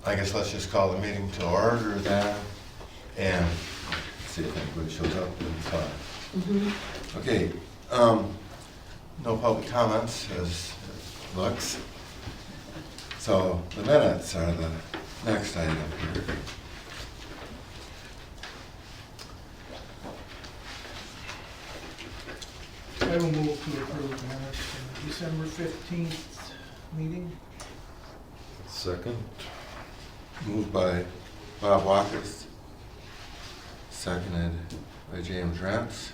I guess let's just call the meeting to order then, and see if anybody shows up and fine. Okay, no public comments as it looks. So the minutes are the next item here. I will move to approve minutes from the December 15th meeting. Second. Moved by Bob Walkers, seconded by James Rentz.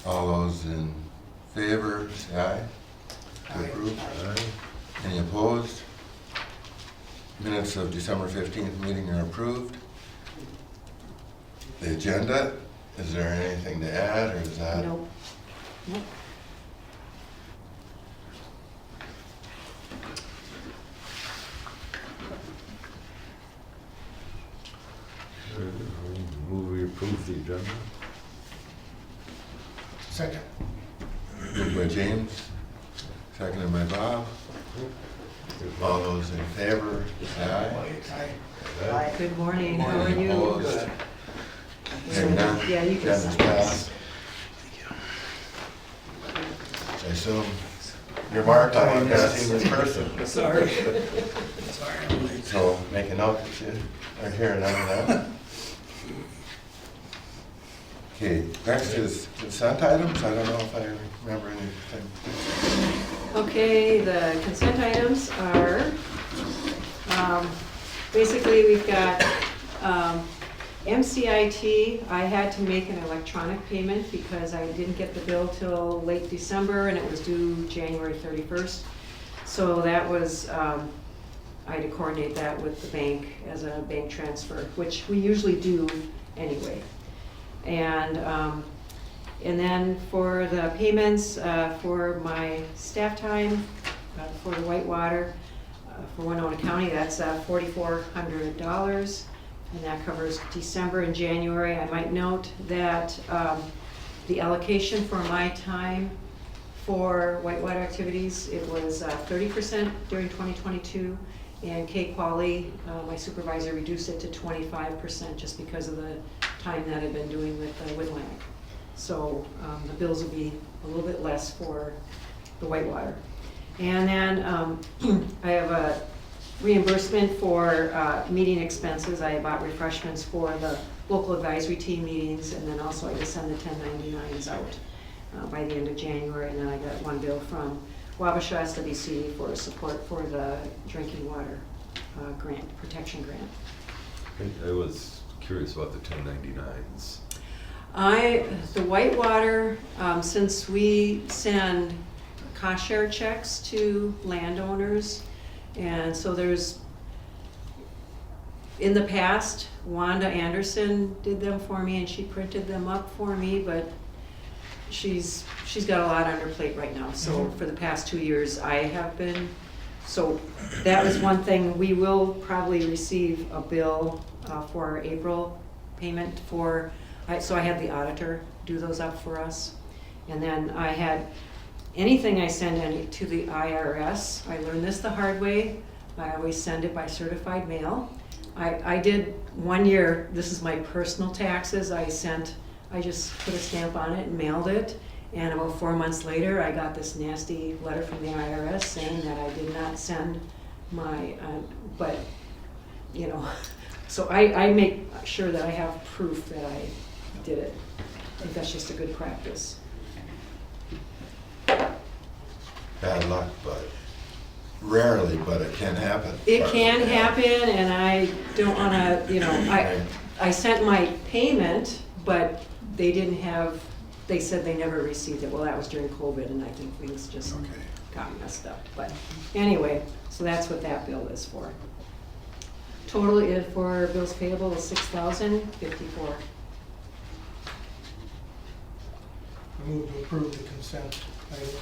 All those in favor, say aye. To Aye. approve. Aye. Any opposed? Minutes of December 15th meeting are approved. The agenda, is there anything to add, or is that? Nope. Nope. Move we approve the agenda. Second. Moved by James, seconded by Bob. All those in favor, say aye. Aye. Good morning, how are Any you? opposed? Hearing none, Yeah, you can agenda's sign passed. I assume you're Mark, I'm not seeing this person. Sorry. Sorry, I'm late. So make a note that you are here now and then. Okay, next is consent items. I don't know if I remember anything. Okay, the consent items are, basically we've got MCIT. I had to make an electronic payment because I didn't get the bill till late December and it was due January 31st. So that was, I had to coordinate that with the bank as a bank transfer, which we usually do anyway. And then for the payments for my staff time for the Whitewater for Winona County, that's $4,400, and that covers December and January. I might note that the allocation for my time for Whitewater activities, it was 30% during 2022, and Kay Qualley, my supervisor, reduced it to 25% just because of the time that I've been doing with Winland. So the bills will be a little bit less for the Whitewater. And then I have a reimbursement for meeting expenses. I bought refreshments for the local advisory team meetings, and then also I just send the 1099s out by the end of January. And then I got one bill from Wabasha SWC for support for the drinking water grant, protection grant. I was curious about the 1099s. The Whitewater, since we send cost share checks to landowners, and so there's, in the past, Wanda Anderson did them for me and she printed them up for me, but she's got a lot on her plate right now. So for the past 2 years, I have been, so that was one thing. We will probably receive a bill for our April payment for, so I had the auditor do those up for us. And then I had, anything I send to the IRS, I learned this the hard way. I always send it by certified mail. I did 1 year, this is my personal taxes, I just put a stamp on it and mailed it. And about 4 months later, I got this nasty letter from the IRS saying that I did not send my, but, you know, so I make sure that I have proof that I did it. I think that's just a good practice. Bad luck, but rarely, but it can happen. It can happen, and I don't wanna, you know, I sent my payment, but they didn't have, they said they never received it. Well, that was during COVID, and I think things just Okay. got messed up. But anyway, so that's what that bill is for. Total is for bills payable is $6,054. I move to approve the consent items.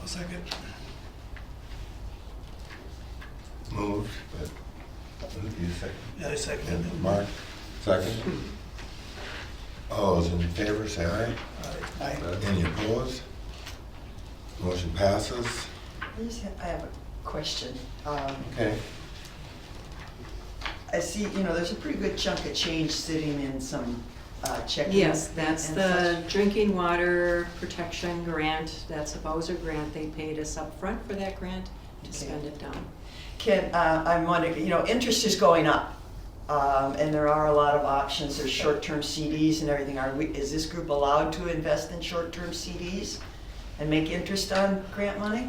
I'll second. Moved, but you second. Yeah, I second it. And Mark, second. All those in favor, say aye. Aye. Any opposed? Motion passes. I have a question. Okay, I see, there's a pretty good chunk of change sitting in some checking. Yes, that's and the such. drinking water protection grant. That's a Bowser grant. They paid us up front for that grant to Okay. spend it down. I'm wondering, interest is going up, and there are a lot of options. There's short-term CDs and everything. Is this group allowed to invest in short-term CDs and make interest on grant money?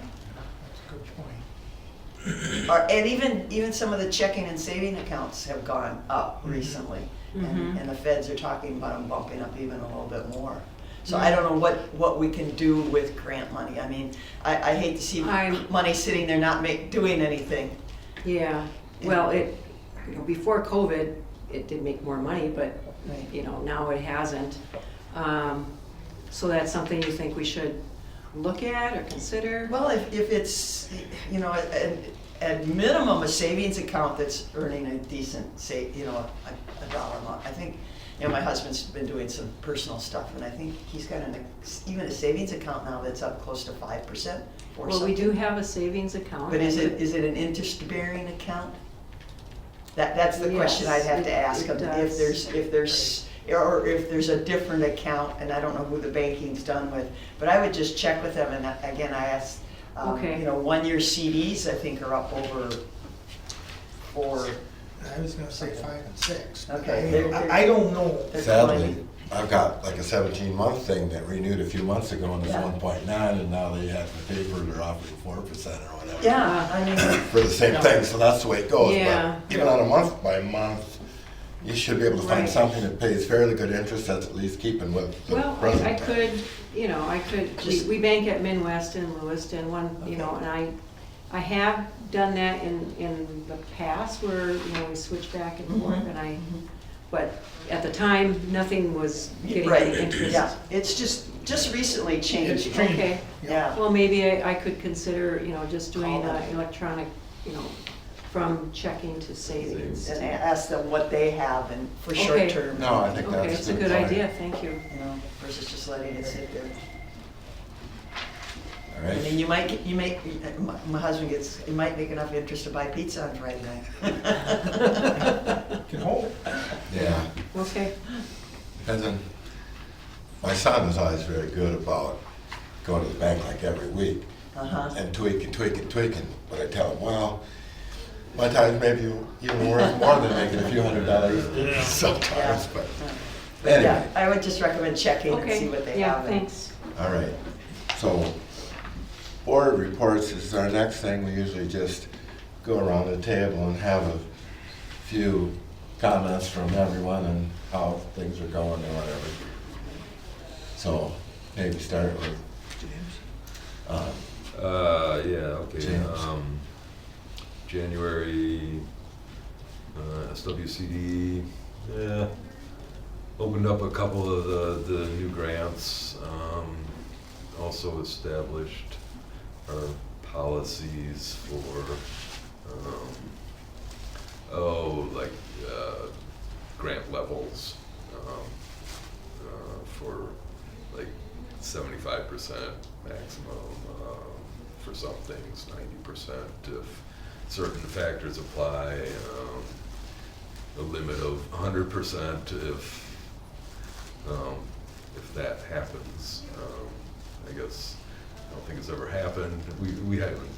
That's a good point. And even some of the checking and saving accounts have gone up recently. Mhm. And the feds are talking about them bumping up even a little bit more. So I don't know what we can do with grant money. I mean, I hate to see money sitting there not doing anything. Yeah, well, before COVID, it did make more money, but, Right. now it hasn't. So that's something you think we should look at or consider? Well, if it's, at minimum, a savings account that's earning a decent, a dollar a month. I think, my husband's been doing some personal stuff, and I think he's got even a savings account now that's up close to 5% or Well, we something. do have a savings account. But is it an interest-bearing account? That's the question I'd have to Yes, ask it him, does. if there's a different account, and I don't know who the banking's done with, but I would just check with them, and again, I asked, Okay. 1-year CDs, I think, are up over 4. I was gonna say 5 and 6. but Okay. I don't know. They're sadly, climbing. I've got like a 17-month thing that renewed a few months ago, and it's Yeah. 1.9, and now they have the paper, they're offering 4% or whatever. Yeah, I mean. For the same thing, so that's the way it goes. Yeah. But even on a month by month, you should be able to find Right. something that pays fairly good interest that's at least keeping with the Well, present. I time. could, we bank at Midwest and Lewiston, and I have done that in the past where, we switch back and forth, Mhm. but at the time, nothing was getting Right, any interest. yeah, it's just recently changed. It's changed. Okay. Yeah. Well, maybe I could consider, just doing Call them. electronic, from checking to savings. And ask them what they have and for Okay. short term. No, I think Okay, that's it's a good point. idea, thank you. Versus just letting it sit there. All I mean, right, you might, my husband you might make enough interest to buy pizza on Friday night. Can hold. yeah. Okay, And then, my son is always very good about going to the bank like every week Uh-huh. and tweaking, but I tell him, well, sometimes maybe even worth more than making a few $100s sometimes, but anyway. Yeah, I would just recommend checking and see okay, what they yeah, have. and- thanks. All right, so board reports is our next thing. We usually just go around the table and have a few comments from everyone and how things are going or whatever. So maybe start with, Yeah, okay. James. January, SWCD, yeah, opened up a couple of the new grants, also established our policies for, grant levels, for like 75% maximum, for some things, 90% if certain factors apply, a limit of 100% if that happens. I guess, I don't think it's ever happened. We haven't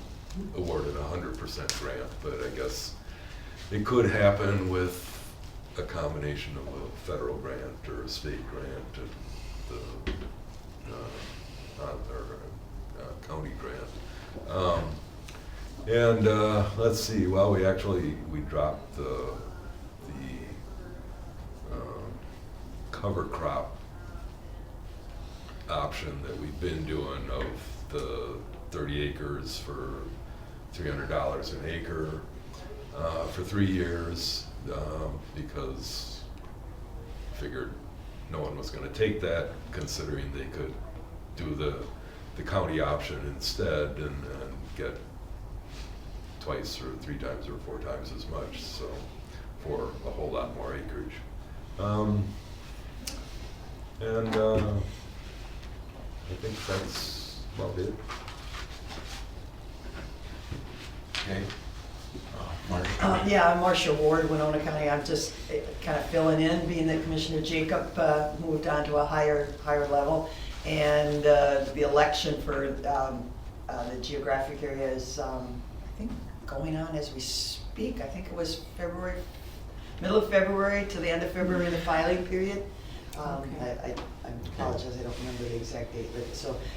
awarded 100% grant, but I guess it could happen with a combination of a federal grant or a state grant and the county grant. Let's see, well, we dropped the cover crop option that we've been doing of the 30 acres for $300 an acre for 3 years, because figured no one was gonna take that, considering they could do the county option instead and get twice or 3 times or 4 times as much, so for a whole lot more acreage. I think that's about it. Okay. Marcia? Yeah, I'm Marcia Ward, Winona County. I'm just kind of filling in, being that Commissioner Jacob moved on to a higher level. And the election for the geographic area is, I think, going on as we speak. I think it was February, middle of February to the end of February, the filing period. I apologize, I don't remember the exact date,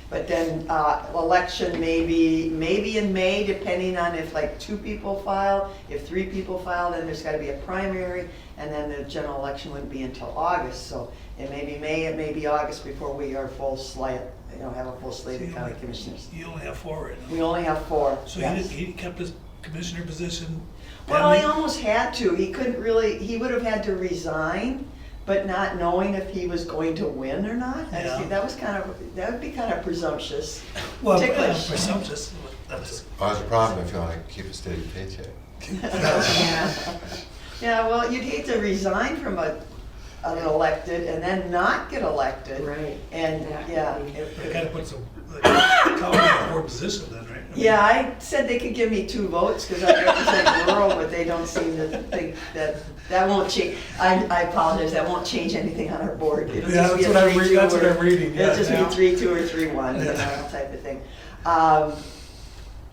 but then election maybe in May, depending on if like 2 people file. If 3 people file, then there's gotta be a primary, and then the general election wouldn't be until August. So it may be May, it may be August before we are full slate, have a full slate of county commissioners. You only have 4 right now. We only have 4. So yes. he kept his commissioner position? Well, he pending? almost had to. He couldn't really, he would have had to resign, but not knowing if he was going to win or not. Yeah. That would be kind of presumptuous. Well, Ticklish. presumptuous, that's, Well, that's a problem if you want to keep a steady paycheck. Yeah. Yeah, well, you'd hate to resign from an elected and then not get elected. Right. And, That yeah. would be- it kind of puts a county in a poor position then, right? I mean, Yeah, I said they could give me 2 votes because I represent rural, but they don't seem to think that won't change. I apologize, that won't change anything on our board. It'll Yeah, just be that's a what I'm 3-2 reading, that's what or- I'm reading, yeah. It'll just now. be 3-2 or 3-1, type of thing.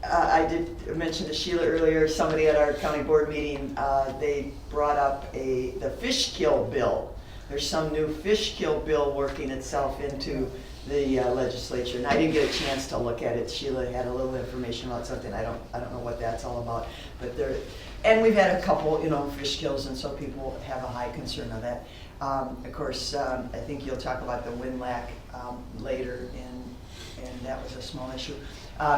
I did mention to Sheila earlier, somebody at our county board meeting, they brought up the fish kill bill. There's some new fish kill bill working itself into the legislature, and I didn't get a chance to look at it. Sheila had a little information about something. I don't know what that's all about, but there. And we've had a couple, fish kills, and so people have a high concern of that. Of course, I think you'll talk about the Winlac later, and that was a small issue.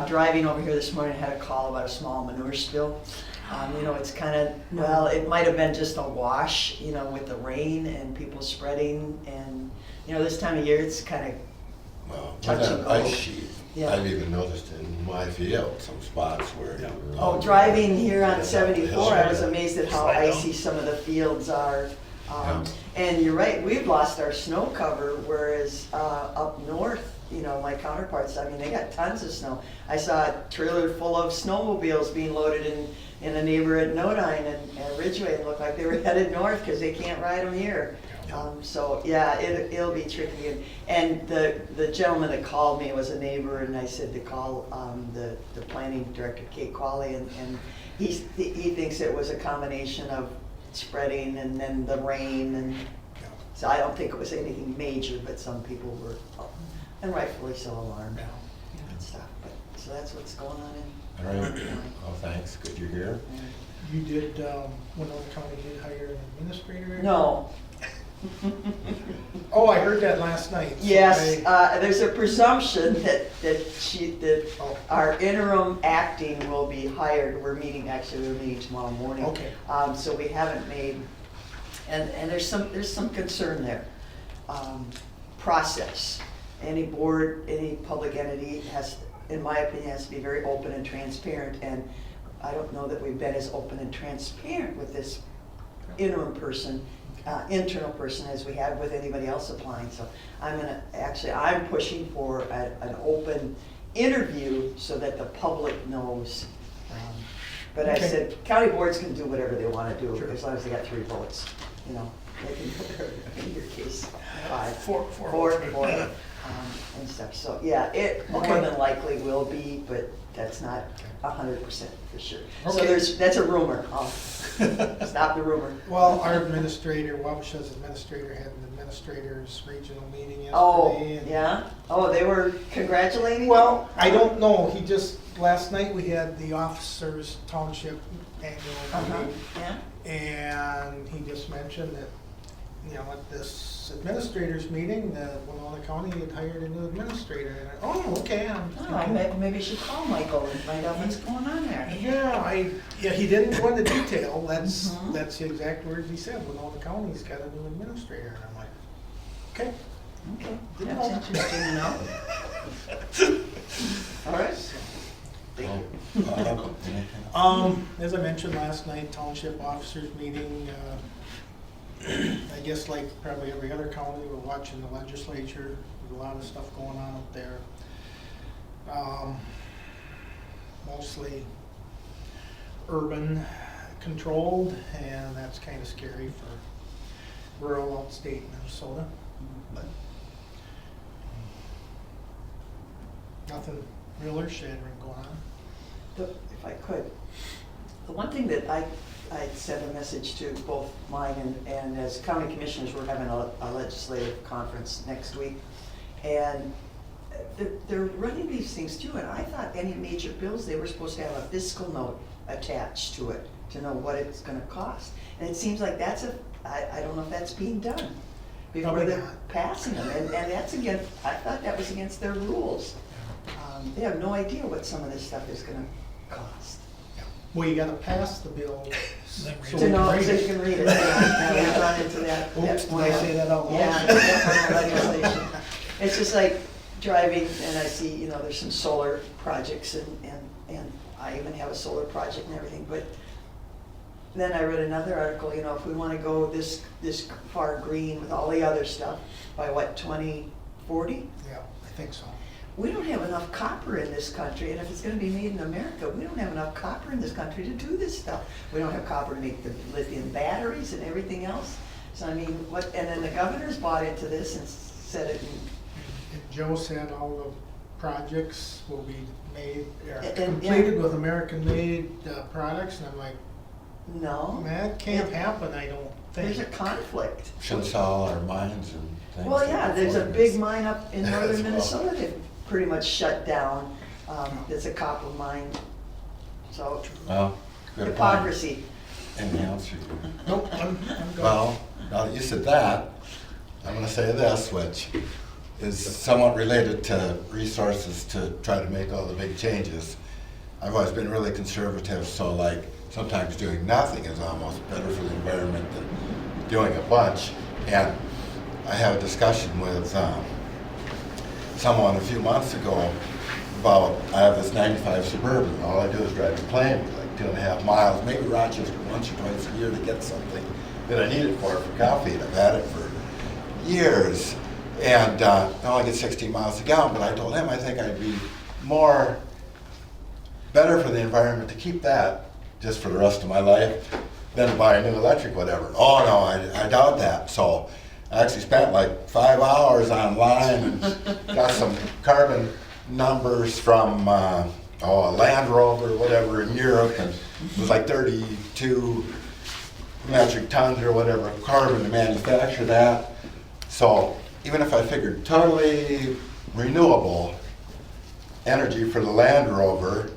Driving over here this morning, I had a call about a small manure spill. It's kind of, well, it might have been just a wash, with the rain and people spreading, and, this time of year, it's kind of, Well, Touch with and that go. ice sheet, Yeah. I've even noticed in my field, some spots where. Yeah. oh, driving here on Yeah, 74, I was yeah. amazed at how Slide down. icy some of the fields are. Yeah. And you're right, we've lost our snow cover, whereas up north, my counterparts, they got tons of snow. I saw a trailer full of snowmobiles being loaded in a neighborhood in Nodine and Ridgeway, and looked like they were headed north because they can't ride them here. So, yeah, it'll be tricky. And the gentleman that called me was a neighbor, and I said to call the planning director, Kate Qualley, and he thinks it was a combination of spreading and then the rain, and so I don't think it was anything major, but some people were, and rightfully so, alarmed and stuff. But, so that's what's going on in. All right, well, thanks, good you're here. You did, Winona County did hire an administrator? No. Oh, I heard that last night. so Yes, I- there's a presumption that Oh. our interim acting will be hired. We're meeting tomorrow morning. Okay. So we haven't made, and there's some concern there. Process. Any board, any public entity has, in my opinion, has to be very open and transparent, and I don't know that we've been as open and transparent with this interim person, internal person, as we have with anybody else applying. So I'm pushing for an open interview so that the public knows. But I Okay. said, county boards can do whatever they want to do, Sure. as long as they got 3 votes, They can, in your case, 5. Four Four, votes, right? four, and stuff. So, yeah, it more Okay. than likely will be, but that's not 100% for sure. So Okay. that's a rumor. I'll stop the rumor. Well, our administrator, Wabasha's administrator, had an administrators regional meeting yesterday. Oh, and- yeah? Oh, they were congratulating? Well, I don't know, last night we had the officers township annual Uh-huh, meeting, yeah? and he just mentioned that, at this administrators meeting, Winona County had hired a new administrator, and oh, okay, I'm Oh, thinking, maybe you should call Michael and find out what's going on there. yeah, he didn't go into detail, that's Mhm. the exact words he said, Winona County's got a new administrator, and I'm like, okay. Okay, Didn't that's know. interesting to know. All right. Well, anything? As I mentioned last night, township officers meeting, I guess like probably every other county, we're watching the legislature, there's a lot of stuff going on up there. Mostly urban controlled, and that's kind of scary for rural upstate Minnesota. But nothing real earth-shattering going on. If I could, the one thing that I sent a message to both mine and as county commissioners, we're having a legislative conference next week. And they're running these things too, and I thought any major bills, they were supposed to have a fiscal note attached to it to know what it's gonna cost. And it seems like that's I don't know if that's being done before Probably they're not. passing them. And that's against, I thought that was against their rules. They have no idea what some of this stuff is gonna cost. Well, you gotta pass the bill. so To we know, can so read you it. can read it. Now we've run into that. Oops, did I say that out loud? Yeah, that's on the legislation. It's just like driving and I see, you know, there's some solar projects and I even have a solar project and everything, but then I read another article, you know, if we wanna go this far green with all the other stuff, by what, 2040? Yeah, I think so. We don't have enough copper in this country, and if it's gonna be made in America, we don't have enough copper in this country to do this stuff. We don't have copper to make the lithium batteries and everything else. So I mean, and then the governor's bought into this and said it, And Joe said all the projects will be made, And- completed with American-made products, and I'm like, no, that can't happen, I don't there's a think. conflict. Should sell our mines and things. Well, yeah, there's a before big this. mine up in As northern well. Minnesota that pretty much shut down. It's a copper mine, so Well, good point. hypocrisy. Any answer? Nope, I'm good. Well, now that you said that, I'm gonna say this, which is somewhat related to resources to try to make all the big changes. I've always been really conservative, so like, sometimes doing nothing is almost better for the environment than doing a bunch. And I had a discussion with someone a few months ago about, I have this 95 Suburban, all I do is drive to Plainview, like 2.5 miles, maybe Rochester once or twice a year to get something that I need it for coffee, and I've had it for years. And I only get 16 miles a gallon, but I told him I think I'd be better for the environment to keep that just for the rest of my life than to buy a new electric, whatever. Oh no, I doubt that. So I actually spent like 5 hours online and got some carbon numbers from a Land Rover, whatever, in Europe, and it was like 32 metric tons or whatever of carbon to manufacture that. So even if I figured totally renewable energy for the Land Rover,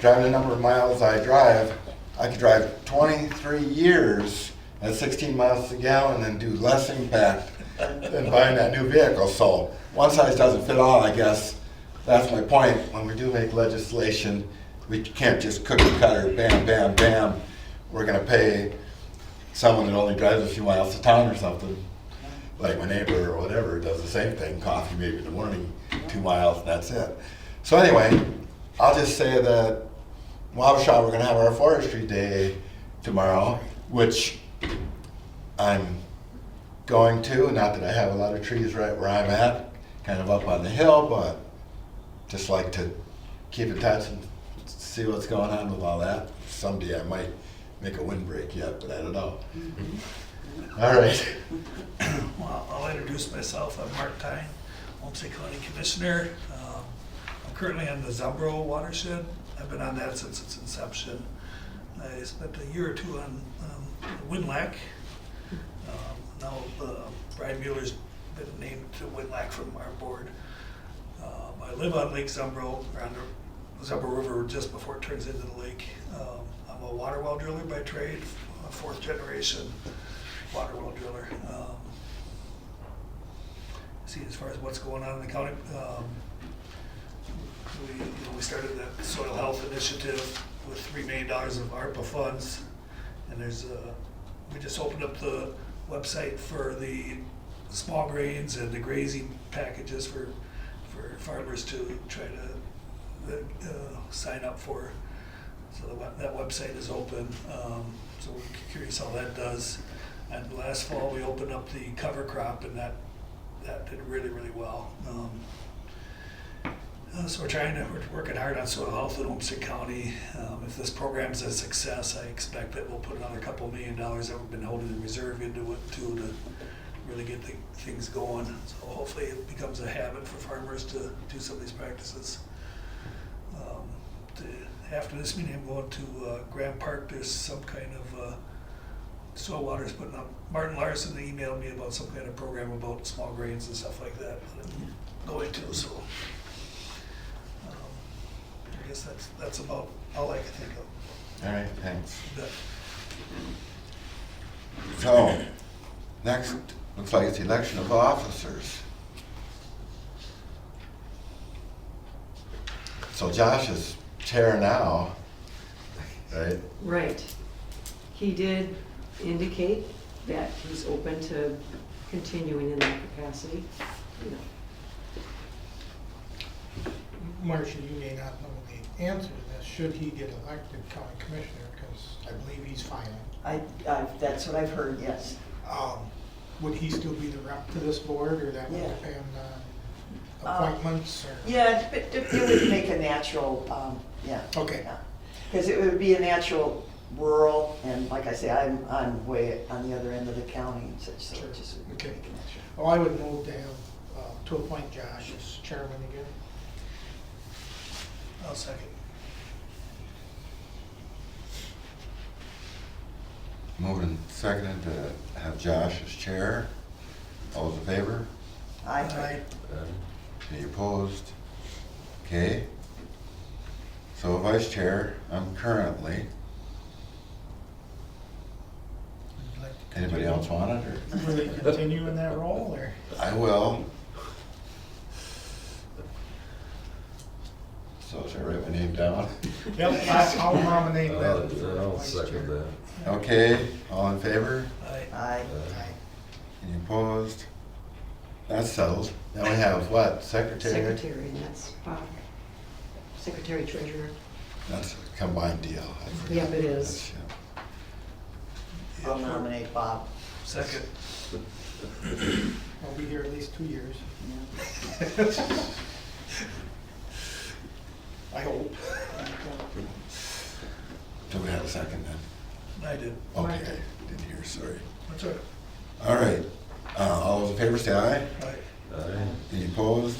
driving the number of miles I drive, I could drive 23 years at 16 miles a gallon and do less impact than buying that new vehicle. So one size doesn't fit all, I guess. That's my point. When we do make legislation, we can't just cookie cutter, bam, bam, bam. We're gonna pay someone that only drives a few miles to town or something, like my neighbor or whatever, does the same thing, coffee maybe in the morning, 2 miles, and that's it. So anyway, I'll just say that Wabasha, we're gonna have our forestry day tomorrow, which I'm going to, not that I have a lot of trees right where I'm at, kind of up on the hill, but just like to keep in touch and see what's going on with all that. Someday I might make a windbreak yet, but I don't know. All right. Well, I'll introduce myself. I'm Mark Tyne, Homestead County Commissioner. I'm currently on the Zumbro watershed. I've been on that since its inception. I spent a year or two on Winlac. Now Brian Mueller's been named to Winlac from our board. I live on Lake Zumbro, or on the Zumbro River just before it turns into the lake. I'm a water well driller by trade, a 4th generation water well driller. See, as far as what's going on in the county, we started that soil health initiative with $3 million of ARPA funds, and we just opened up the website for the small grains and the grazing packages for farmers to try to sign up for. So that website is open. So we're curious how that does. And last fall we opened up the cover crop, and that did really, really well. So we're working hard on soil health in Homestead County. If this program's a success, I expect that we'll put another $2 million that we've been holding in reserve into it too, to really get things going. So hopefully it becomes a habit for farmers to do some of these practices. After this meeting, I'm going to Grant Park. There's some kind of soil water's putting up. Martin Larson emailed me about some kind of program about small grains and stuff like that I'm going to, so I guess that's about all I can think of. All right, thanks. But So, next, looks like it's election of officers. So Josh is chair now, right? Right. He did indicate that he's open to continuing in that capacity. You know, Marcia, you may not know the answer to this. Should he get elected county commissioner, because I believe he's final. That's what I've heard, yes. Would he still be the rep to this board, or that would Yeah. depend on appointments, or? Yeah, it would make a natural, yeah. Okay. Because it would be a natural rural, and like I say, I'm way on the other end of the county and such, so Sure. it just would make a Okay. natural. Well, I would move to have, to appoint Josh as chairman again. I'll second. Moved and seconded to have Josh as chair. All those in favor? Aye. Any opposed? Okay. So vice chair, I'm currently. Would you like to Anybody continue? else want it, or? Really continue in that role, or? I will. So should I write my name down? Yep, I'll nominate that. for I'll vice second chair. that. Okay, all in favor? Aye. Aye. Aye. Any opposed? That's settled. Now we have what, secretary? secretary, and that's secretary treasurer. That's a combined deal. I forgot. Yep, it is. That's- I'll nominate Bob. Second. I'll be here at least 2 years. Yeah. I hope. Do we have a second then? I did. Okay, didn't hear, sorry. That's all right. All right, all those in favor say aye. Aye. Aye. Any opposed?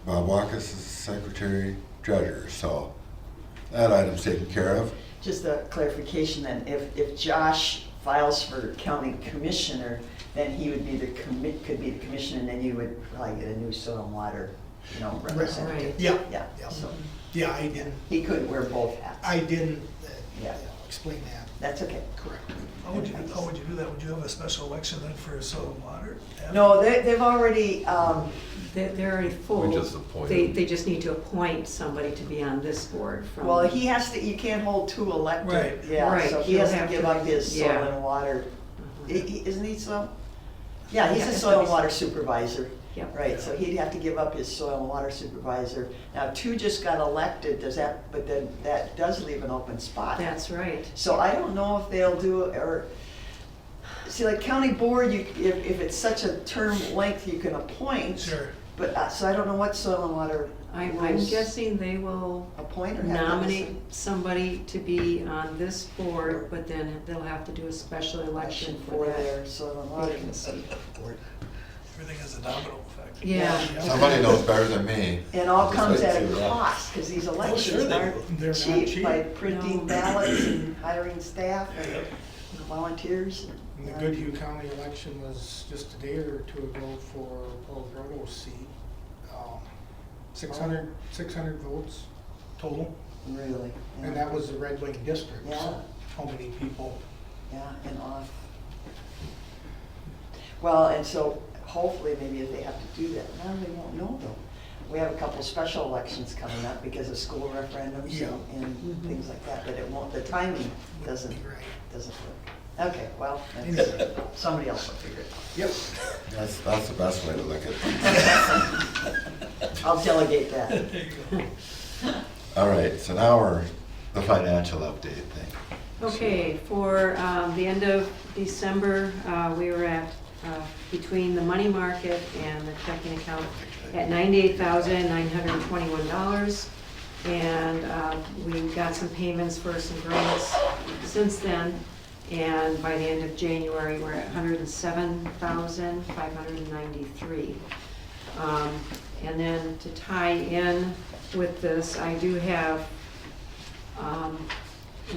Bob Walkus is secretary treasurer, so that item's taken care of. Just a clarification then, if Josh files for county commissioner, then he would be could be the commissioner, and then you would probably get a new soil and water, representative. Right. Yeah, Yeah, yeah. so Yeah, I didn't, he couldn't wear both hats. I didn't, Yeah. explain that That's okay. correctly. How would you do that? Would you have a special election then for soil and water? No, they've already, They're already full. We just appointed. They just need to appoint somebody to be on this board from. well, he has to, you can't hold two elected. Right. Yeah, Right, so he he'll has to have give to- up his soil yeah. and water. Mhm. Isn't he soil? Yeah, he's Yeah, a that's soil what and he water said. supervisor. Yep. Right, so he'd have to give up his soil and water supervisor. Now, two just got elected, but then that does leave an open spot. That's right. So I don't know if they'll do, or, see, like county board, if it's such a term length, you can appoint. Sure. But, so I don't know what soil and water I'm rules guessing they will appoint or have to nominate decide? somebody to be on this board, but then they'll have to do a special election for that their soil and water. vacancy. Everything has a domino effect. Yeah. Somebody knows better than me. And all I'll just comes wait at and a see what cost, because these sure elections they aren't will. They're not cheap cheap. by printing No. ballots and hiring staff and volunteers. And the Goodhue County election was just a day or two ago for Paul Grotto's seat. 600 votes total, Really. yeah. and that was the Red Wing district. Yeah. So how many people? Yeah, and off. Well, and so hopefully maybe if they have to do that, now they won't know though. We have a couple special elections coming up because of school referendums Yeah. and Mhm. things like that, but it won't, the timing doesn't Right. work. Okay, well, that's, Anyway. somebody else will figure it Yep. That's the best way to look at it. out. I'll delegate that. There you go. All right, so now we're the financial update thing. Okay, for the end of December, we were at, between the money market and the checking account at $98,921. And we got some payments for some grants since then. And by the end of January, we're at $107,593. And then to tie in with this, I do have an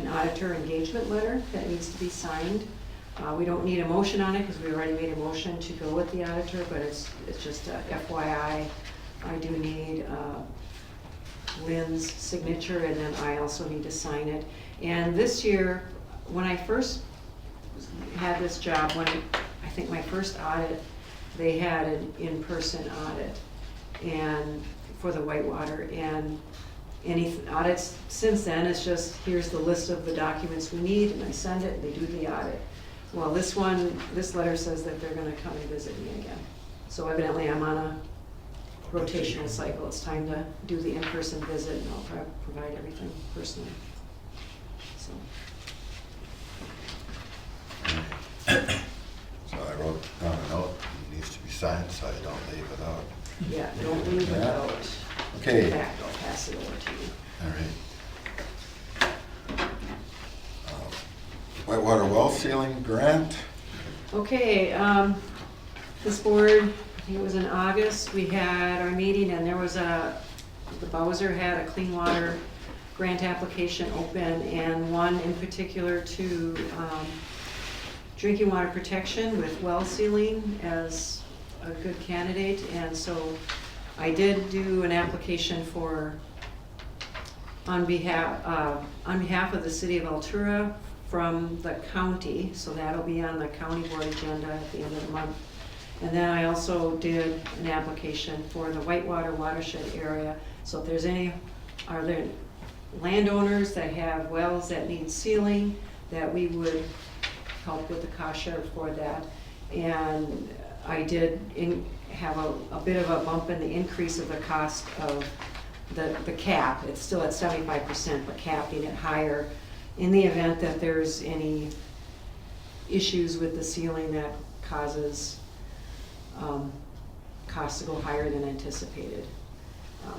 auditor engagement letter that needs to be signed. We don't need a motion on it because we already made a motion to go with the auditor, but it's just a FYI. I do need Lynn's signature, and then I also need to sign it. And this year, when I first had this job, I think my first audit, they had an in-person audit and for the Whitewater, and any audits since then, it's just, here's the list of the documents we need, and I send it, and they do the audit. Well, this letter says that they're gonna come and visit me again. So evidently I'm on a rotational cycle. It's time to do the in-person visit, and I'll provide everything personally. So. So I wrote down a note, it needs to be signed, so I don't leave it out. Yeah, don't leave it Yeah. out. Okay. In fact, I'll pass it over to you. All right. Whitewater well sealing grant. Okay, this board, I think it was in August, we had our meeting, and there was the Bowser had a clean water grant application open, and one in particular to drinking water protection with well sealing as a good candidate. And so I did do an application on behalf of the city of Altura from the county, so that'll be on the county board agenda at the end of the month. And then I also did an application for the Whitewater watershed area. So if there's are there landowners that have wells that need sealing, that we would help with the cost share for that. And I did have a bit of a bump in the increase of the cost of the cap. It's still at 75%, but capping it higher in the event that there's any issues with the sealing that causes costs to go higher than anticipated.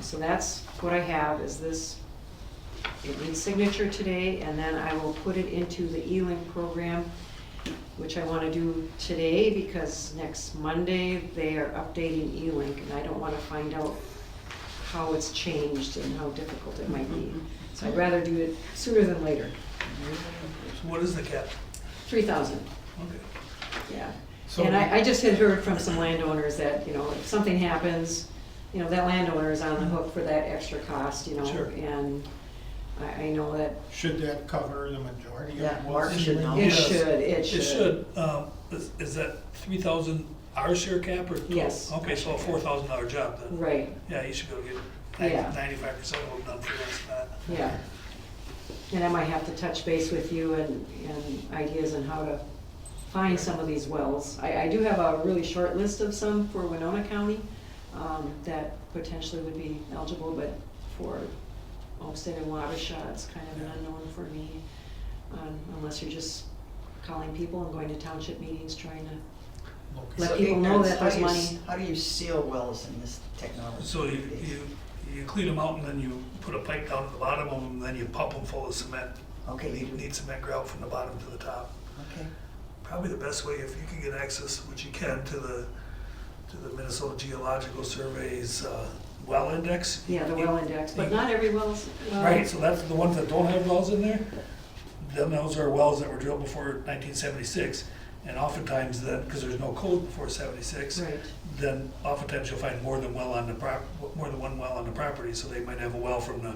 So that's what I have, is this. It needs signature today, and then I will put it into the E-Link program, which I want to do today because next Monday they are updating E-Link, and I don't want to find out how it's changed and how difficult it might be. So I'd rather do it sooner than later. So what is the cap? 3,000, Okay. yeah. So- And I just had heard from some landowners that, if something happens, that landowner is on the hook for that extra cost, Sure. and I know that Should that cover the majority of Yeah, well Mark should sealing? know. it Yes. should. It should. Is that 3,000 our share cap or? total? Yes. Okay, so a $4,000 job then. Right, Yeah, you should go get Yeah. 95% of them done for less than that. yeah. And I might have to touch base with you and ideas on how to find some of these wells. I do have a really short list of some for Winona County that potentially would be eligible, but for Olmsted and Wabasha, it's kind of an unknown for me, unless you're just calling people and going to township meetings trying to let So people know ignorance, that there's money. How do you seal wells in this technology? So you clean them out and then you put a pipe down at the bottom of them, and then you pump them full of cement. Okay, you do. Need cement grout from the bottom to the top. Okay. Probably the best way, if you can get access, which you can, to the Minnesota Geological Survey's well index. Yeah, the well index, but not every well's. Right, so that's the ones that don't have wells in there. Then those are wells that were drilled before 1976. And oftentimes then, because there's no code before 76, Right. then oftentimes you'll find more than one well on the property. So they might have a well from the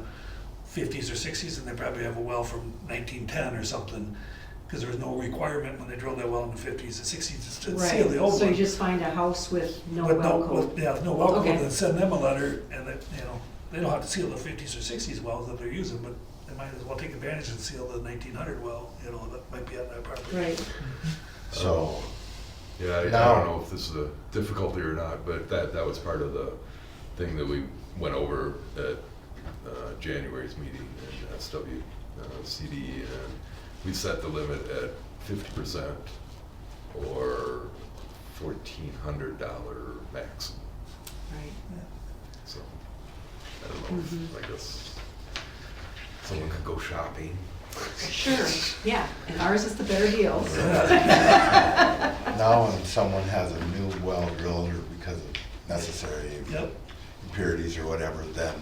50s or 60s, and they probably have a well from 1910 or something, because there was no requirement when they drilled that well in the 50s and 60s to seal the old Right, so one. you just find a house with no But well code. Yeah, no well code, Okay. then send them a letter, and that, they don't have to seal the 50s or 60s wells that they're using, but they might as well take advantage and seal the 1900 well, that might be on that property. Right, So, Yeah, I Now- don't know if this is a difficulty or not, but that was part of the thing that we went over at January's meeting in SWCD, and we set the limit at 50% or $1,400 maximum. Right. So, I don't know, Mhm. I guess someone could go shopping. Sure, yeah, and ours is the better deal. Now when someone has a new well drilled or because of necessary Yep. impurities or whatever, then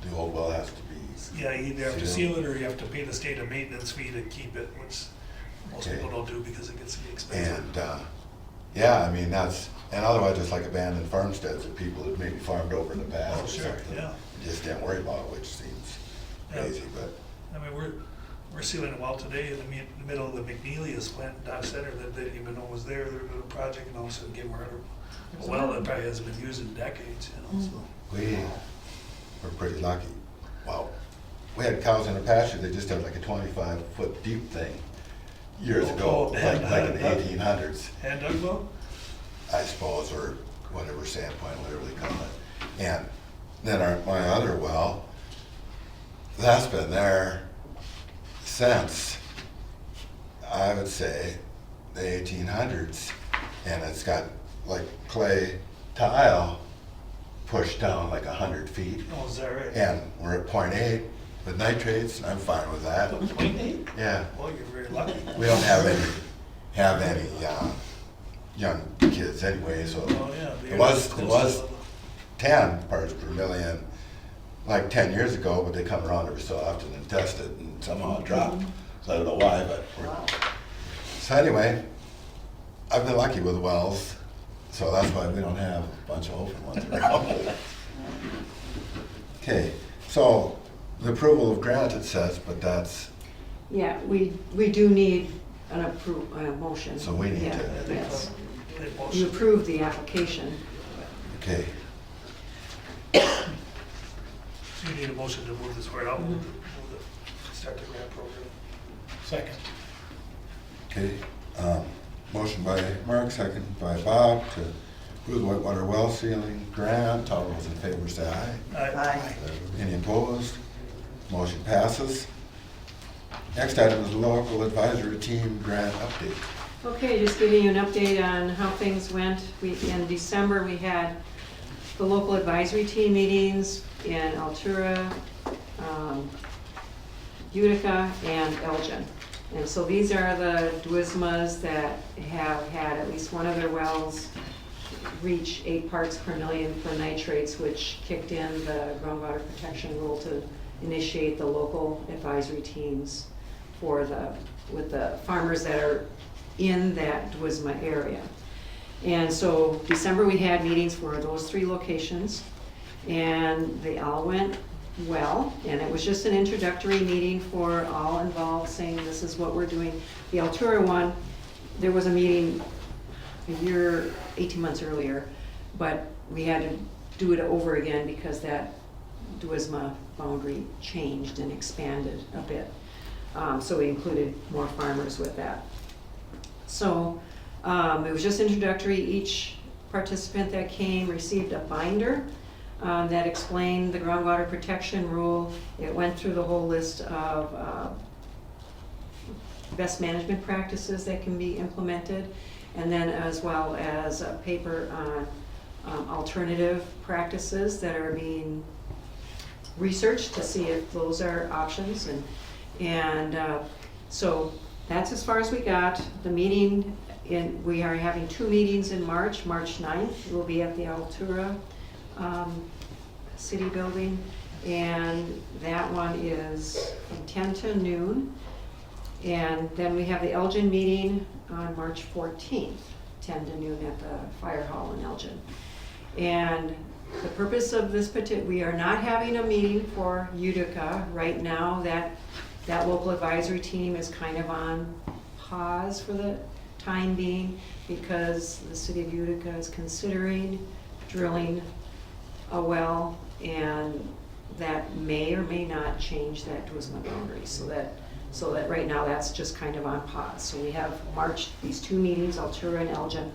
the old well has to be. Yeah, you either have to seal it or you have to pay the state a maintenance fee to keep it, which most Okay. people don't do because it gets to be expensive. And, yeah, I mean, that's, and otherwise it's like abandoned farmsteads that people had maybe farmed over in the past Oh, or sure, something. yeah. Just didn't worry about, which seems Yeah. crazy, but, I mean, we're sealing a well today in the middle of the McNeelius plant in Dodge Center that they didn't even know was there. They were doing a project and all of a sudden came around a well that probably hasn't been used in decades, you know, so. we were pretty lucky. Wow. We had cows in a pasture, they just had like a 25-foot deep thing years ago, Oh, like in the and- 1800s, Hand dug well? I suppose, or whatever, sandpoint, whatever they call it. And then my other well, that's been there since, I would say, the 1800s. And it's got like clay tile pushed down like 100 feet. Oh, is that right? And we're at 0.8 with nitrates, and I'm fine with that. 0.8? Yeah, Well, you're very lucky. we don't have any young kids anyway, so. Oh, yeah. It was 10 parts per million, like 10 years ago, but they come around every so often and test it, and somehow it dropped. So I don't know why, but Wow. so anyway, I've been lucky with wells, so that's why we don't have a bunch of open ones around. Okay, so the approval of grant, it says, but that's, Yeah, we do need a motion. So we need Yeah, to- Yes, They you motion. approve the application. okay. So you need a motion to move this forward. I'll move it. Start the grant program. Second. Okay, motion by Mark, second by Bob to approve the Whitewater well sealing grant. All those in favor say aye. Aye. Any opposed? Motion passes. Next item is local advisory team grant update. Okay, just giving you an update on how things went. In December, we had the local advisory team meetings in Altura, Utica, and Elgin. And so these are the Duismas that have had at least one of their wells reach 8 parts per million for nitrates, which kicked in the groundwater protection rule to initiate the local advisory teams with the farmers that are in that Duisma area. And so December, we had meetings for those 3 locations, and they all went well, and it was just an introductory meeting for all involved, saying this is what we're doing. The Altura one, there was a meeting a year, 18 months earlier, but we had to do it over again because that Duisma boundary changed and expanded a bit. So we included more farmers with that. So it was just introductory. Each participant that came received a binder that explained the groundwater protection rule. It went through the whole list of best management practices that can be implemented, and then as well as a paper on alternative practices that are being researched to see if those are options. And so that's as far as we got. The meeting, we are having 2 meetings in March. March 9th, we'll be at the Altura City Building, and that one is from 10 to noon. And then we have the Elgin meeting on March 14th, 10 to noon at the Fire Hall in Elgin. And the purpose of this we are not having a meeting for Utica right now. That local advisory team is kind of on pause for the time being because the city of Utica is considering drilling a well, and that may or may not change that Duisma boundary. So that right now that's just kind of on pause. So we have these 2 meetings, Altura and Elgin.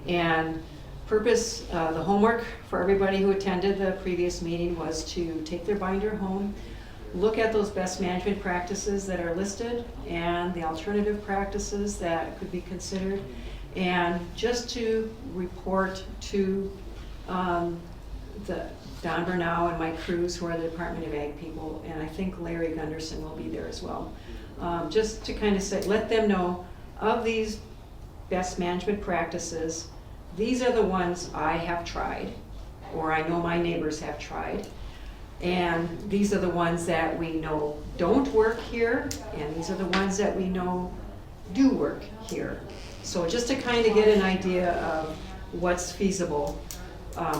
And purpose, the homework for everybody who attended the previous meeting was to take their binder home, look at those best management practices that are listed and the alternative practices that could be considered, and just to report to Don Bernau and Mike Cruz, who are the Department of Ag people, and I think Larry Gunderson will be there as well. Just to kind of say, let them know of these best management practices. These are the ones I have tried, or I know my neighbors have tried. And these are the ones that we know don't work here, and these are the ones that we know do work here. So just to kind of get an idea of what's feasible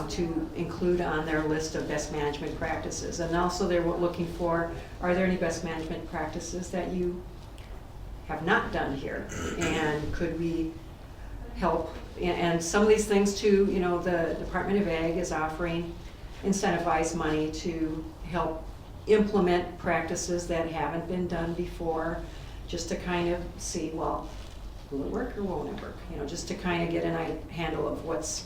to include on their list of best management practices. And also they're looking for, are there any best management practices that you have not done here? And could we help? And some of these things too, you know, the Department of Ag is offering incentivized money to help implement practices that haven't been done before, just to kind of see, well, will it work or won't it work? You know, just to kind of get a handle of what's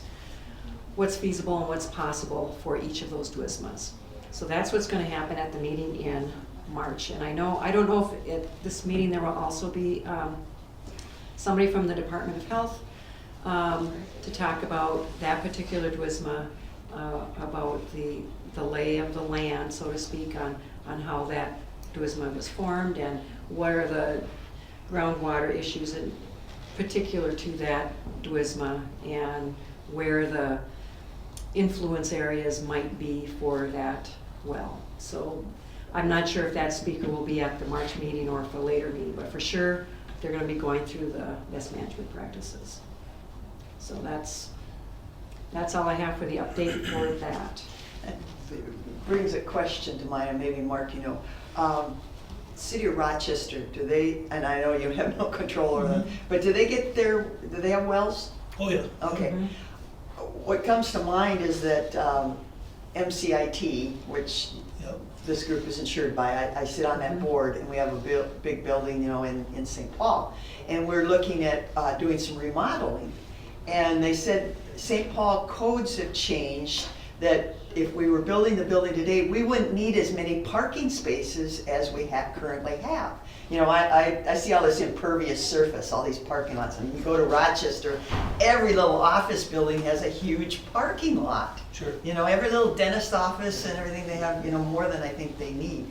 feasible and what's possible for each of those DWISMAs. So that's what's going to happen at the meeting in March. And I don't know if at this meeting there will also be somebody from the Department of Health to talk about that particular DWISMA, about the lay of the land, so to speak, on how that DWISMA was formed and what are the groundwater issues in particular to that DWISMA and where the influence areas might be for that well. So I'm not sure if that speaker will be at the March meeting or if a later meeting, but for sure they're going to be going through the best management practices. So that's all I have for the update for that. It brings a question to mind, and maybe Mark, you know, City of Rochester, do they, and I know you have no control over them, but do they have wells? Oh, yeah. Okay. Mhm. What comes to mind is that MCIT, which Yep. this group is insured by, I sit on that board, and we have a big building, you know, in St. Paul. And we're looking at doing some remodeling. And they said St. Paul codes have changed, that if we were building the building today, we wouldn't need as many parking spaces as we currently have. You know, I see all this impervious surface, all these parking lots. And you go to Rochester, every little office building has a huge parking lot. Sure. You know, every little dentist office and everything, they have, you know, more than I think they need.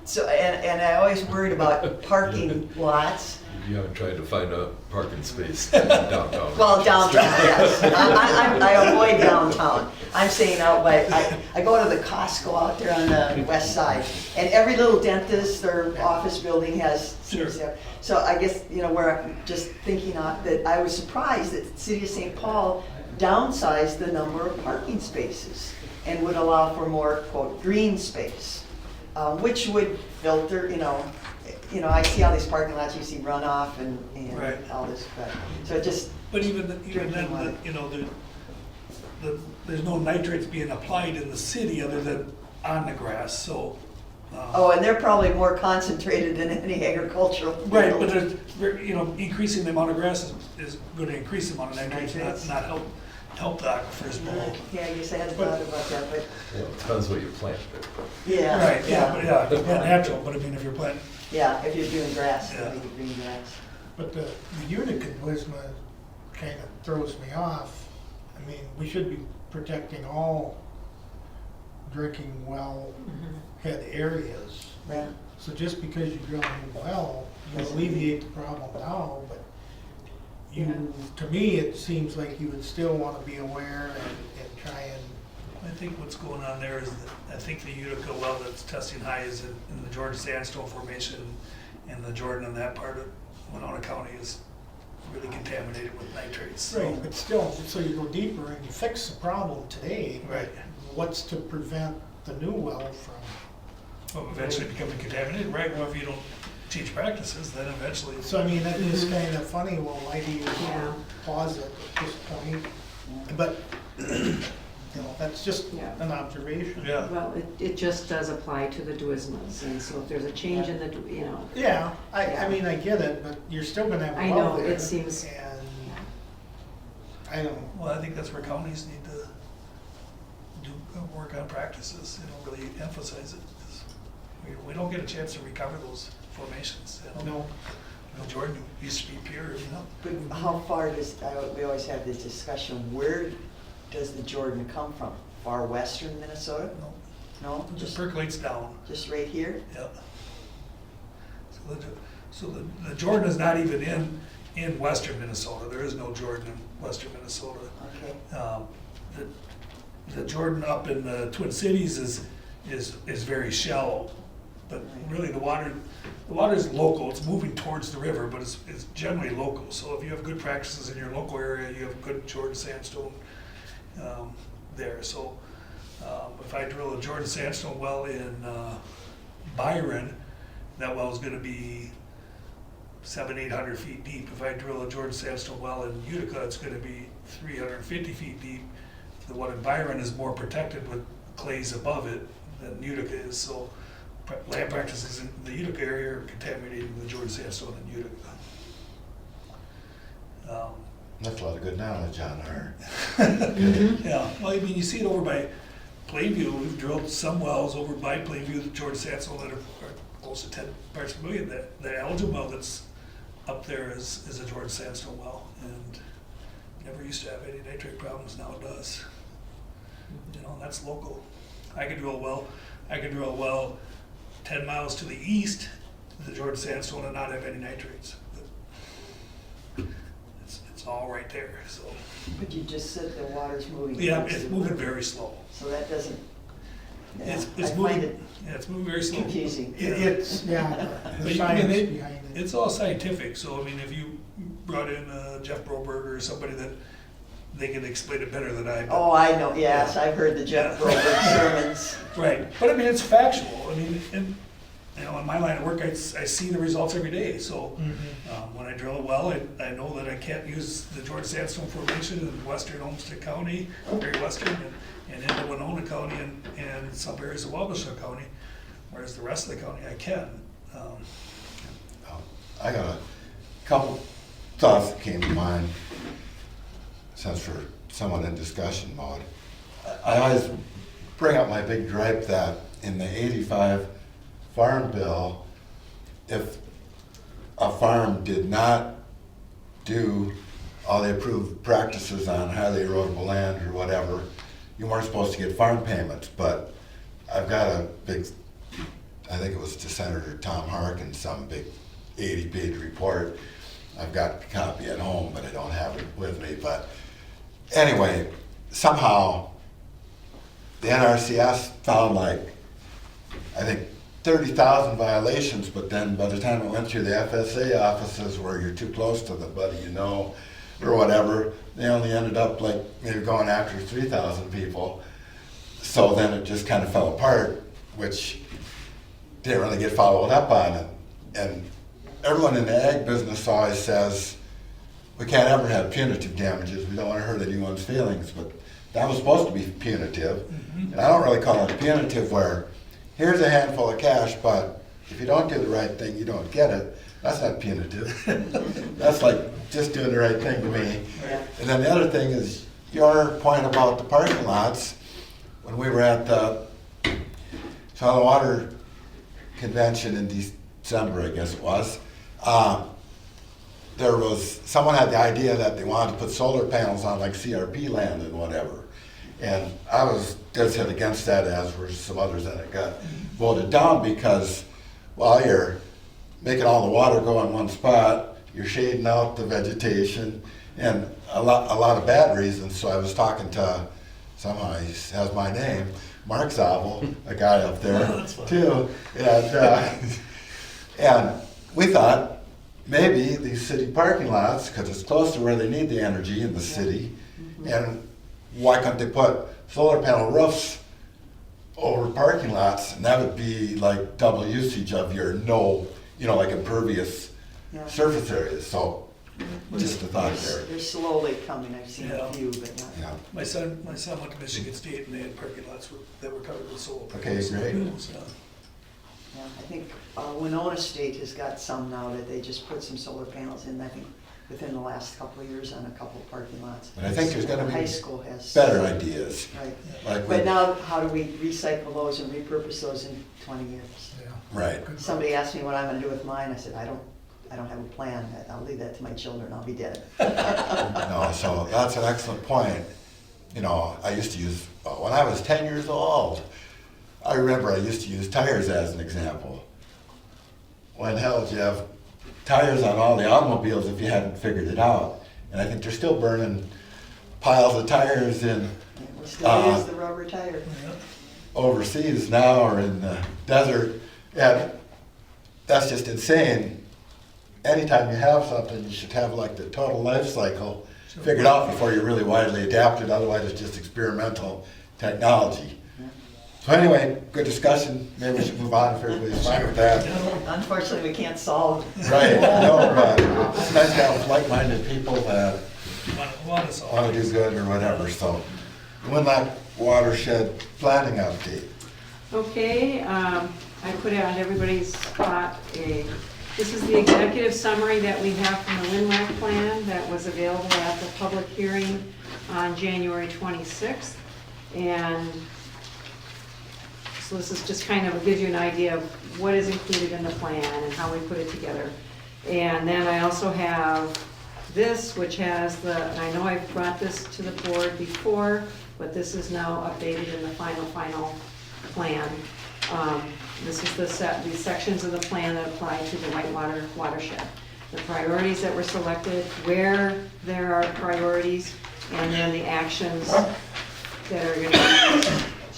So, and I always worried about parking lots. You haven't tried to find a parking space downtown. Well, downtown, yes. I avoid downtown. I'm saying out by, I go to the Costco out there on the west side, and every little dentist or office building has. Sure. So I guess, you know, where I'm just thinking that I was surprised that the city of St. Paul downsized the number of parking spaces and would allow for more, quote, green space, which would filter, you know, I see all these parking lots, you see runoff and Right. all this, so it just. But even then, water. you know, there's no nitrates being applied in the city other than on the grass, so. Oh, and they're probably more concentrated than any agricultural. Right, field. but there's, you know, increasing the amount of grass is going to increase the amount of nitrates, Nitrates. not help the aquifers below. Yeah, I guess I hadn't thought about that, but, Well, it depends what you plant there. yeah. Right, yeah, but yeah, natural, but I mean, if you're planting, Yeah, if you're doing grass, Yeah. maybe green grass. But the Utica DWISMA kind of throws me off. I mean, we should be protecting all drinking well head areas. Yeah. So just because you drill a new well, you alleviate the problem now, but to me, it seems like you would still want to be aware and try and. I think what's going on there is that I think the Utica well that's testing high is in the Jordan Sandstone Formation, and the Jordan in that part of Winona County is really contaminated with nitrates. So- Right, but still, so you go deeper and you fix the problem today. but Right. What's to prevent the new well from? Well, eventually becoming contaminated, right? Well, if you don't change practices, then eventually. So I mean, that is kind of funny, well, why do you Yeah. pause it at this point? But, you know, that's just Yeah. an observation. Yeah. Well, it just does apply to the DWISMAs, and so if there's a change in the, you know, Yeah, I mean, I get it, but you're still gonna have I a well know, there. it seems- And, I don't, Well, I think that's where counties need to work on practices, really emphasize it. 'Cause we don't get a chance to recover those formations. no, Jordan used to be pure, But how far we always have this discussion, where does the Jordan come from? far western Minnesota? No, No, it just just, percolates down, just right here? yep. So the Jordan is not even in western Minnesota. There is no Jordan in western Minnesota. Okay, The Jordan up in the Twin Cities is very shallow, but really the water is local. It's moving towards the river, but it's generally local. So if you have good practices in your local area, you have good Jordan sandstone there. So if I drill a Jordan sandstone well in Byron, that well is going to be 700-800 feet deep. If I drill a Jordan sandstone well in Utica, it's going to be 350 feet deep. The one in Byron is more protected with clays above it than Utica is, so land practices in the Utica area are contaminating the Jordan sandstone in Utica. That's a lot of good knowledge on our. Yeah, well, I mean, you see it over by Plainview. We've drilled some wells over by Plainview, the Jordan sandstone that are close to 10 parts per million. The Elgin well that's up there is a Jordan sandstone well, and never used to have any nitrate problems. Now it does. You know, that's local. I could drill a well 10 miles to the east of the Jordan sandstone and not have any nitrates. But it's all right there. So but you just said the water's moving. yeah, towards it's the moving river. very slow. So that doesn't, yeah, It's I moving. find it Yeah, it's moving very slow. confusing. It's Yeah, But the you- I mean, science behind it. it's all scientific. So I mean, if you brought in Jeff Broberg or somebody that they can explain it better than I. But, Oh, I know, yes, I've heard the Jeff Broberg sermons. right, but I mean, it's factual. I mean, in my line of work, I see the results every day. So when I drill a well, I know that I can't use the Jordan Sandstone Formation in western Olmsted County, very western, and into Winona County and some areas of Wabasha County, whereas the rest of the county I can. I got a couple thoughts that came to mind since we're somewhat in discussion mode. I always bring up my big gripe that in the '85 Farm Bill, if a farm did not do all the approved practices on highly erodible land or whatever, you weren't supposed to get farm payments. But I've got a big, I think it was to Senator Tom Harkin, some big 80-page report. I've got a copy at home, but I don't have it with me. But anyway, somehow the NRCS found I think 30,000 violations, but then by the time it went through the FSA offices where you're too close to the buddy or whatever, they only ended up maybe going after 3,000 people. So then it just kind of fell apart, which didn't really get followed up on. And everyone in the ag business always says, we can't ever have punitive damages. We don't want to hurt anyone's feelings, but that was supposed to be punitive. And I don't really call it punitive where here's a handful of cash, but if you don't do the right thing, you don't get it. That's not punitive. That's like just doing the right thing to me. Yeah. And then the other thing is your point about the parking lots. When we were at the Soil and Water Convention in December, I guess it was, someone had the idea that they wanted to put solar panels on CRP land and whatever. And I was dead set against that, as were some others, and it got voted down because, well, you're making all the water go in one spot, you're shading out the vegetation, and a lot of bad reasons. So I was talking to, somehow he has my name, Mark Zabel, a guy up there too. And we thought maybe these city parking lots, because it's close to where they need the energy in the city, and why couldn't they put solar panel roofs over parking lots, and that would be double usage of your impervious surface areas. So just a thought there. They're slowly coming, I've seen Yeah. a few, but not. Yeah. My son went to Michigan State and they had parking lots that were covered with solar. Okay, great. panels, Yeah, I think Winona State has got some now that they just put some solar panels in, I think, within the last couple of years on a couple of parking lots. But I think there's gonna be High school has. better ideas. Right. Like But with- now, how do we recycle those and repurpose those in 20 years? Right. Somebody asked me what I'm gonna do with mine, I said, I don't have a plan, I'll leave that to my children, I'll be dead. No, so that's an excellent point. you know, I used to use, when I was 10 years old, I remember I used to use tires as an example. Why the hell did you have tires on all the automobiles if you hadn't figured it out? And I think they're still burning piles of tires in We still use the rubber tire. overseas now or in the desert. And that's just insane. Anytime you have something, you should have like the total life cycle figured out before you're really widely adapted. Otherwise, it's just experimental technology. So anyway, good discussion. Maybe we should move on if everybody's fine with that. Unfortunately, we can't solve. Right, no, but it's nice to have like-minded people that Want us all. want to do good or whatever, so. Winlock Watershed Planning Update. Okay, I put out on everybody's spot this is the executive summary that we have from the Winlock plan that was available at the public hearing on January 26th. And so this is just kind of gives you an idea of what is included in the plan and how we put it together. And then I also have this, which has and I know I've brought this to the board before, but this is now updated in the final plan. This is the sections of the plan that apply to the Whitewater watershed. The priorities that were selected, where there are priorities, and then the actions that are going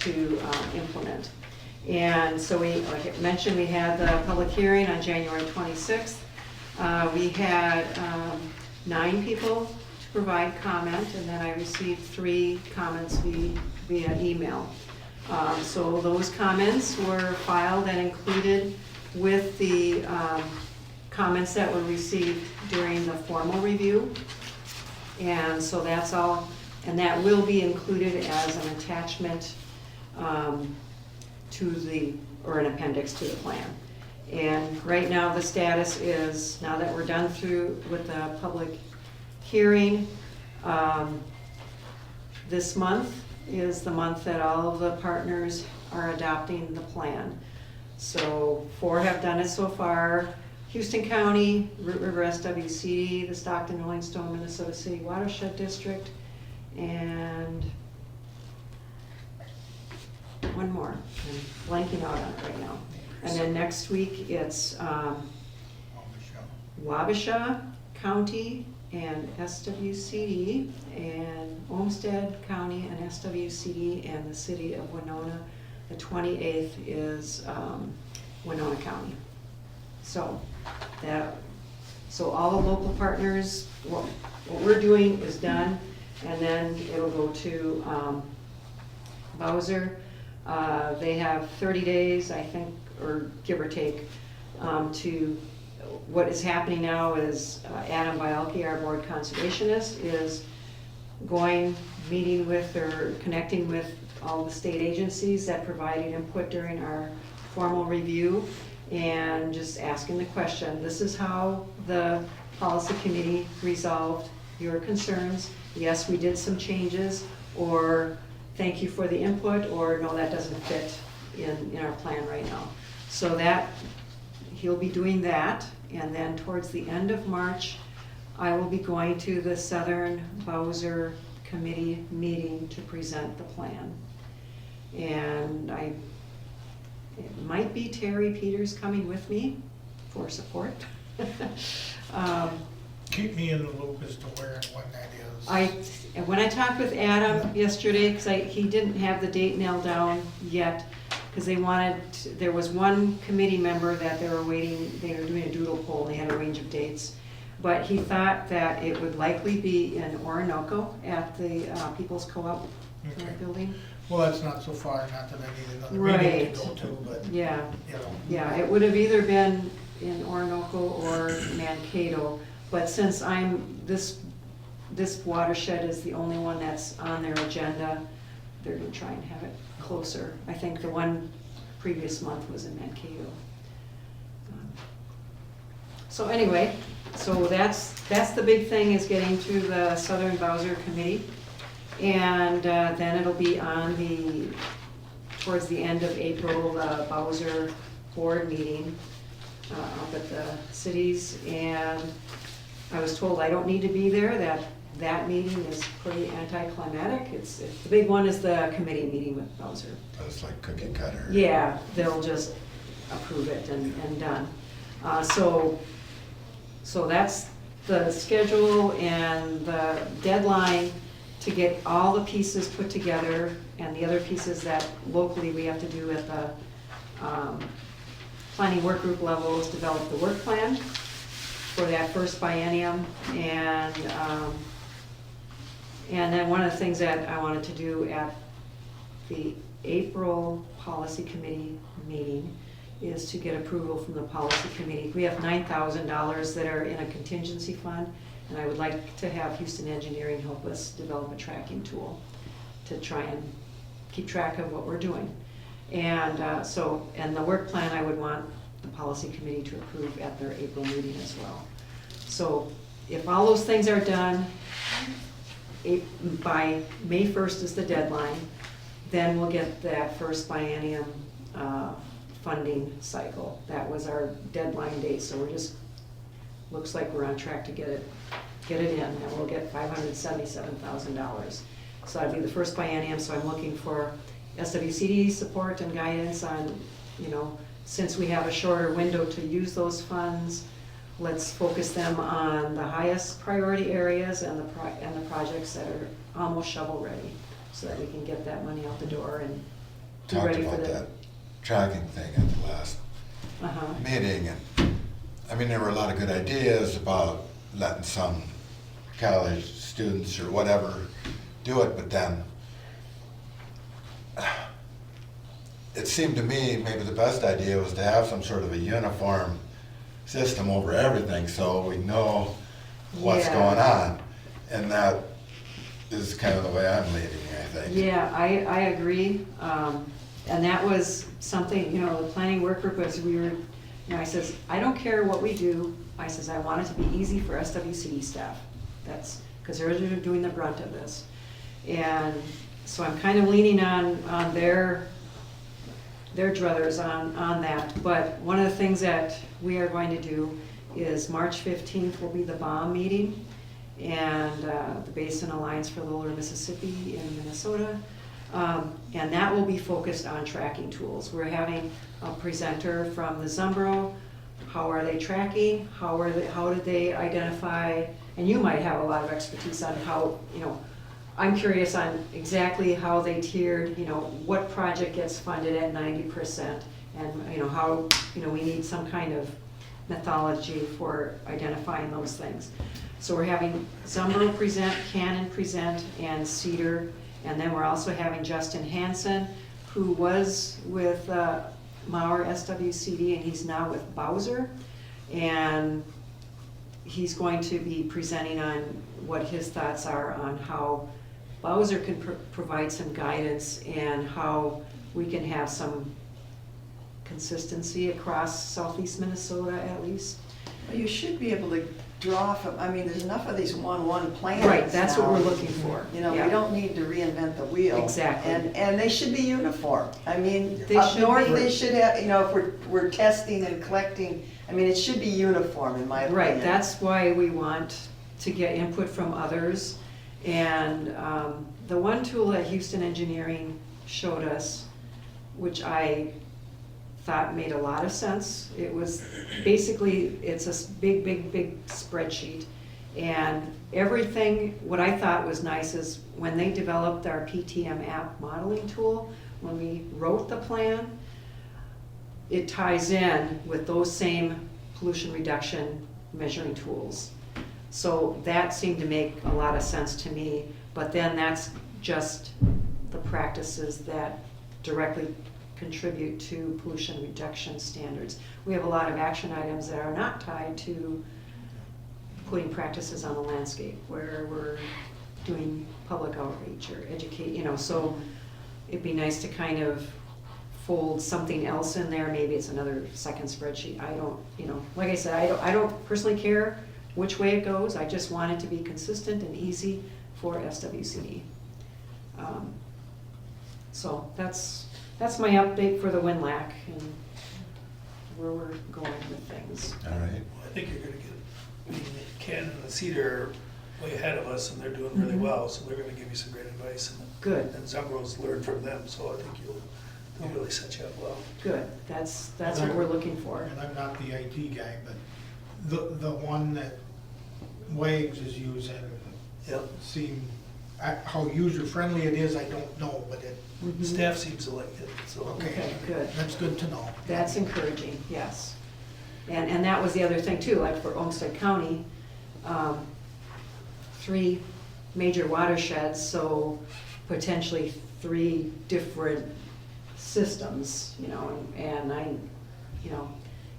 to implement. And so like I mentioned, we had the public hearing on January 26th. We had 9 people to provide comment, and then I received 3 comments via email. So those comments were filed and included with the comments that were received during the formal review. And so that's all, and that will be included as an attachment or an appendix to the plan. And right now the status is, now that we're done through with the public hearing, this month is the month that all of the partners are adopting the plan. So 4 have done it so far: Houston County, Root River SWCD, the Stockton Rolling Stone Minnesota City Watershed District, and one more. I'm blanking out on it right now. And then next week it's Wabasha County and SWCD, and Olmsted County and SWCD, and the city of Winona. The 28th is Winona County. So all the local partners, what we're doing is done, and then it'll go to Bowser. They have 30 days, I think, or give or take, to. What is happening now is Adam Bialke, our board conservationist, is meeting with or connecting with all the state agencies that provided input during our formal review, and just asking the question, this is how the policy committee resolved your concerns. Yes, we did some changes, or thank you for the input, or no, that doesn't fit in our plan right now. So that he'll be doing that, and then towards the end of March, I will be going to the Southern Bowser Committee meeting to present the plan. And it might be Terry Peters coming with me for support. Keep me in the loop as to where and when that is. When I talked with Adam yesterday, because he didn't have the date nailed down yet, because there was one committee member that they were waiting, they were doing a doodle poll, they had a range of dates. But he thought that it would likely be in Orinoco at the People's Co-op building. Well, that's not so far, not that I need another meeting to go to, but, Yeah, you know. yeah, it would have either been in Orinoco or Mankato, but since this watershed is the only one that's on their agenda, they're gonna try and have it closer. I think the one previous month was in Mankato. So anyway, so that's the big thing, is getting to the Southern Bowser Committee. And then it'll be on towards the end of April, the Bowser board meeting up at the cities. And I was told I don't need to be there, that that meeting is pretty anticlimactic. The big one is the committee meeting with Bowser. It's like cookie cutter. Yeah, they'll just approve it and done. So that's the schedule and the deadline to get all the pieces put together, and the other pieces that locally we have to do at the planning work group level is develop the work plan for that first biennium. And then one of the things that I wanted to do at the April policy committee meeting is to get approval from the policy committee. We have $9,000 that are in a contingency fund, and I would like to have Houston Engineering help us develop a tracking tool to try and keep track of what we're doing. And and the work plan I would want the policy committee to approve at their April meeting as well. So if all those things are done, by May 1st is the deadline, then we'll get that first biennium funding cycle. That was our deadline date, so looks like we're on track to get it in, and we'll get $577,000. So that'd be the first biennium, so I'm looking for SWCD support and guidance on, since we have a shorter window to use those funds, let's focus them on the highest priority areas and the projects that are almost shovel ready, so that we can get that money out the door and be Talked ready for about the. that tracking thing at the last meeting, and I mean, there were a lot of good ideas about letting some college students or whatever do it, but then it seemed to me maybe the best idea was to have some sort of a uniform system over everything so we know what's Yeah. going on. And that is kind of the way I'm leading, I think. Yeah, I agree. And that was something, the planning work group, as we were, I says, I don't care what we do. I says, I want it to be easy for SWCD staff. That's, because they're doing the brunt of this. And so I'm kind of leaning on their druthers on that. But one of the things that we are going to do is March 15th will be the BOM meeting, and the Basin Alliance for Lower Mississippi in Minnesota. And that will be focused on tracking tools. We're having a presenter from the Zumbro. How are they tracking? How did they identify? And you might have a lot of expertise on how, I'm curious on exactly how they tiered, what project gets funded at 90%, and how, we need some kind of methodology for identifying those things. So we're having Zumbro present, Cannon present, and Cedar. And then we're also having Justin Hansen, who was with Mauer SWCD, and he's now with Bowser. And he's going to be presenting on what his thoughts are on how Bowser can provide some guidance and how we can have some consistency across southeast Minnesota at least. Well, you should be able to draw from, there's enough of these 1-1 plans. Right, that's what now. we're looking for. We don't need to reinvent the wheel. Exactly. And they should be uniform. They Up should north, be. they should have, if we're testing and collecting, it should be uniform in my opinion. Right, that's why we want to get input from others. And the one tool that Houston Engineering showed us, which I thought made a lot of sense, it was basically, it's a big spreadsheet. And everything, what I thought was nice is when they developed our PTM app modeling tool, when we wrote the plan, it ties in with those same pollution reduction measuring tools. So that seemed to make a lot of sense to me, but then that's just the practices that directly contribute to pollution reduction standards. We have a lot of action items that are not tied to putting practices on the landscape, where we're doing public outreach or educate, so it'd be nice to kind of fold something else in there. Maybe it's another second spreadsheet. I don't, like I said, I don't personally care which way it goes. I just want it to be consistent and easy for SWCD. So that's my update for the WinLAC and where we're going with things. All right. I think you're gonna get, Ken and the Cedar way ahead of us, and they're doing really well, so they're gonna give you some great advice. Good. And Zumbro's learned from them, so I think they'll really set you up well. Good, that's what we're looking for. And I'm not the IT guy, but the one that Wags is using Yep. seem, how user-friendly it is, I don't know, but it, Mhm. Staff seems to like it, so. okay, good. that's good to know. That's encouraging, yes. And that was the other thing too, like for Olmsted County, 3 major watersheds, so potentially 3 different systems, you know, and I, you know,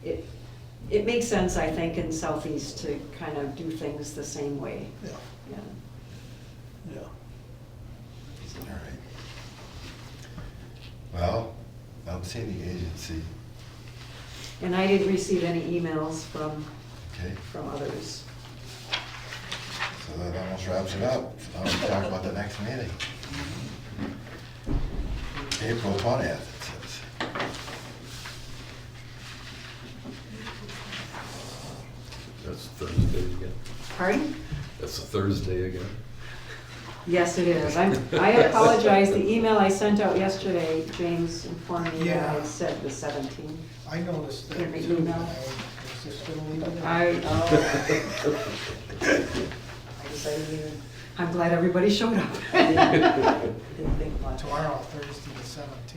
it makes sense, I think, in Southeast to kind of do things the same way. Yeah, Yeah. yeah. All right. Well, I'm seeing the agency, And I didn't receive any emails from okay? others. So that almost wraps it up. Now we can talk about the next meeting. April 20th, it says. That's Thursday again. Pardon? That's a Thursday again. Yes, it is. I apologize. The email I sent out yesterday, James informed me that I Yeah. said the 17th. I noticed that In the too. email. Is this gonna leave it? I guess I didn't even, I'm glad everybody showed up. didn't think much, Tomorrow, Thursday the 17th, I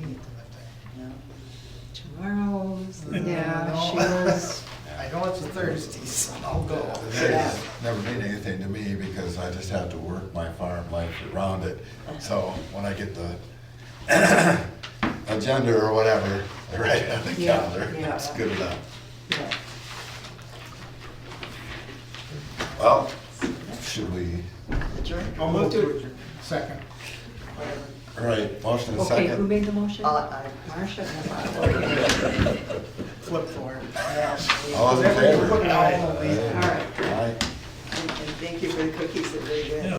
you know? Tomorrow's, think. yeah, she was, I know it's a Thursday, so I'll go. The days never mean anything to me because I just have to work my farm life around it. So when I get the agenda or whatever, I write it on the Yeah, calendar. yeah. It's good enough. yeah. Well, should we, Adjourn? I'll move to adjourn. Second. Whatever. all right, motion and Okay, who second. made the motion? I- Marcia. Flip for it. Yeah. All those in favor? Put it all over. All right. Aye. And thank you for the cookies, they're very good. Yeah.